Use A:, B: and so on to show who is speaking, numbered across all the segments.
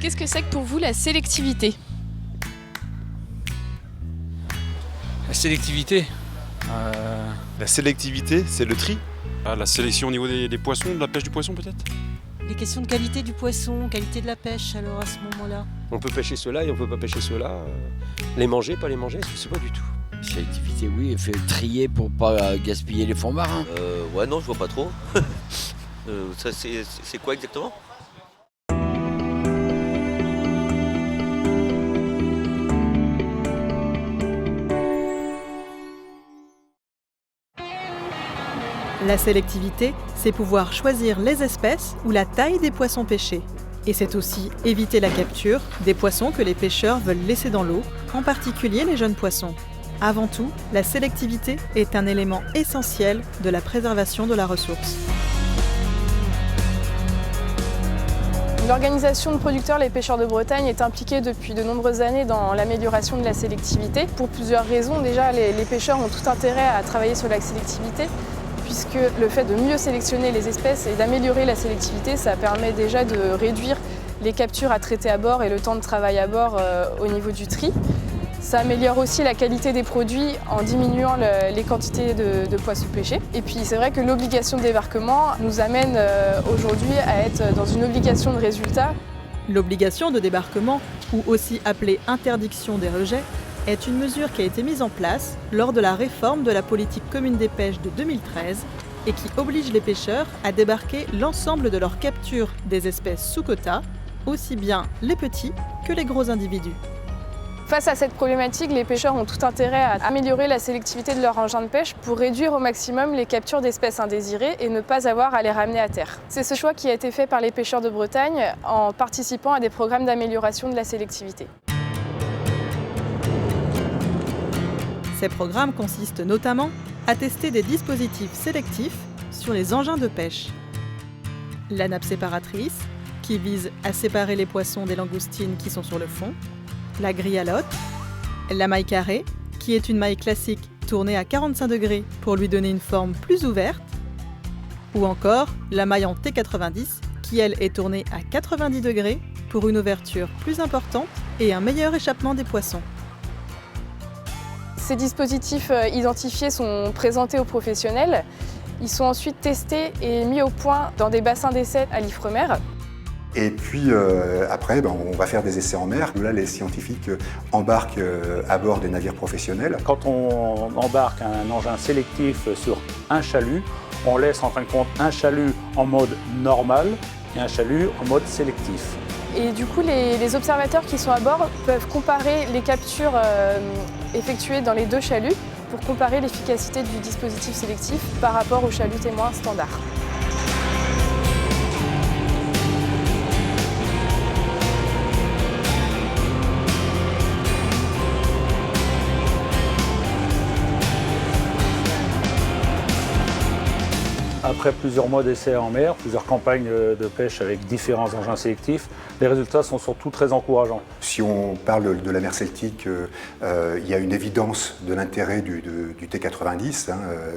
A: Qu'est-ce que c'est que pour vous la sélectivité ?
B: La sélectivité.
C: La sélectivité, c'est le tri.
D: La sélection au niveau des poissons, de la pêche du poisson peut-être ?
E: Les questions de qualité du poisson, qualité de la pêche alors à ce moment-là.
F: On peut pêcher ceux-là et on peut pas pêcher ceux-là. Les manger, pas les manger, je sais pas du tout.
G: Sélectivité, oui, il fait trier pour pas gaspiller les fonds marins.
H: Ouais, non, je vois pas trop. Ça, c'est quoi exactement ?
I: La sélectivité, c'est pouvoir choisir les espèces ou la taille des poissons pêchés. Et c'est aussi éviter la capture des poissons que les pêcheurs veulent laisser dans l'eau, en particulier les jeunes poissons. Avant tout, la sélectivité est un élément essentiel de la préservation de la ressource.
J: L'organisation de producteurs Les Pêcheurs de Bretagne est impliquée depuis de nombreuses années dans l'amélioration de la sélectivité. Pour plusieurs raisons, déjà les pêcheurs ont tout intérêt à travailler sur la sélectivité, puisque le fait de mieux sélectionner les espèces et d'améliorer la sélectivité, ça permet déjà de réduire les captures à traiter à bord et le temps de travail à bord au niveau du tri. Ça améliore aussi la qualité des produits en diminuant les quantités de poissons pêchés. Et puis c'est vrai que l'obligation de débarquement nous amène aujourd'hui à être dans une obligation de résultat.
I: L'obligation de débarquement, ou aussi appelée interdiction des rejets, est une mesure qui a été mise en place lors de la réforme de la politique commune des pêches de 2013 et qui oblige les pêcheurs à débarquer l'ensemble de leurs captures des espèces sous quota, aussi bien les petits que les gros individus.
J: Face à cette problématique, les pêcheurs ont tout intérêt à améliorer la sélectivité de leur engin de pêche pour réduire au maximum les captures d'espèces indésirées et ne pas avoir à les ramener à terre. C'est ce choix qui a été fait par les pêcheurs de Bretagne en participant à des programmes d'amélioration de la sélectivité.
I: Ces programmes consistent notamment à tester des dispositifs sélectifs sur les engins de pêche. La nappe séparatrice, qui vise à séparer les poissons des langoustines qui sont sur le fond, la grille à lotte, la maille carrée, qui est une maille classique tournée à 45 degrés pour lui donner une forme plus ouverte, ou encore la maille en T90, qui elle est tournée à 90 degrés pour une ouverture plus importante et un meilleur échappement des poissons.
J: Ces dispositifs identifiés sont présentés aux professionnels. Ils sont ensuite testés et mis au point dans des bassins d'essai à l'Ifremer.
K: Et puis après, on va faire des essais en mer. Là, les scientifiques embarquent à bord des navires professionnels.
L: Quand on embarque un engin sélectif sur un chalut, on laisse en fin de compte un chalut en mode normal et un chalut en mode sélectif.
J: Et du coup, les observateurs qui sont à bord peuvent comparer les captures effectuées dans les deux chaluts pour comparer l'efficacité du dispositif sélectif par rapport au chalut témoin standard.
L: Après plusieurs mois d'essais en mer, plusieurs campagnes de pêche avec différents engins sélectifs, les résultats sont surtout très encourageants.
K: Si on parle de la mer Celtique, il y a une évidence de l'intérêt du T90,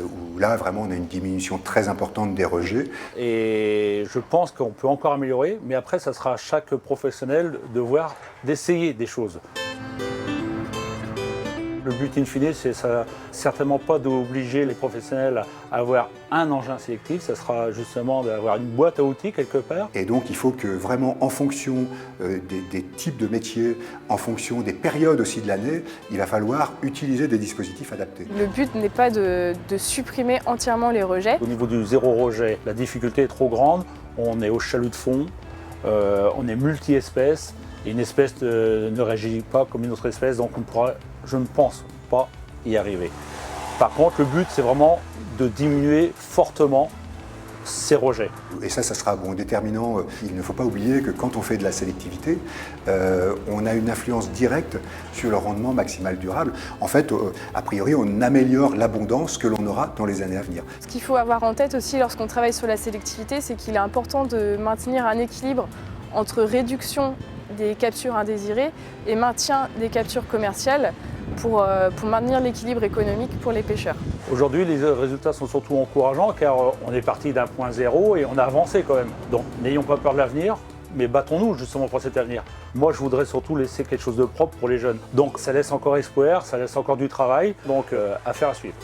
K: où là vraiment on a une diminution très importante des rejets.
L: Et je pense qu'on peut encore améliorer, mais après ça sera à chaque professionnel d'essayer des choses. Le but in fine, c'est certainement pas d'obliger les professionnels à avoir un engin sélectif, ça sera justement d'avoir une boîte à outils quelque part.
K: Et donc il faut que vraiment en fonction des types de métiers, en fonction des périodes aussi de l'année, il va falloir utiliser des dispositifs adaptés.
J: Le but n'est pas de supprimer entièrement les rejets.
L: Au niveau du zéro rejet, la difficulté est trop grande, on est au chalut de fond, on est multi-espèces, et une espèce ne réagit pas comme une autre espèce, donc on pourra, je ne pense pas y arriver. Par contre, le but, c'est vraiment de diminuer fortement ces rejets.
K: Et ça sera déterminant. Il ne faut pas oublier que quand on fait de la sélectivité, on a une influence directe sur le rendement maximal durable. En fait, a priori, on améliore l'abondance que l'on aura dans les années à venir.
J: Ce qu'il faut avoir en tête aussi lorsqu'on travaille sur la sélectivité, c'est qu'il est important de maintenir un équilibre entre réduction des captures indésirées et maintien des captures commerciales pour maintenir l'équilibre économique pour les pêcheurs.
L: Aujourd'hui, les résultats sont surtout encourageants car on est parti d'un point zéro et on a avancé quand même. Donc n'ayons pas peur de l'avenir, Mais battons-nous justement pour cet avenir. Moi, je voudrais surtout laisser quelque chose de propre pour les jeunes. Donc ça laisse encore espoir, ça laisse encore du travail, donc affaire à suivre.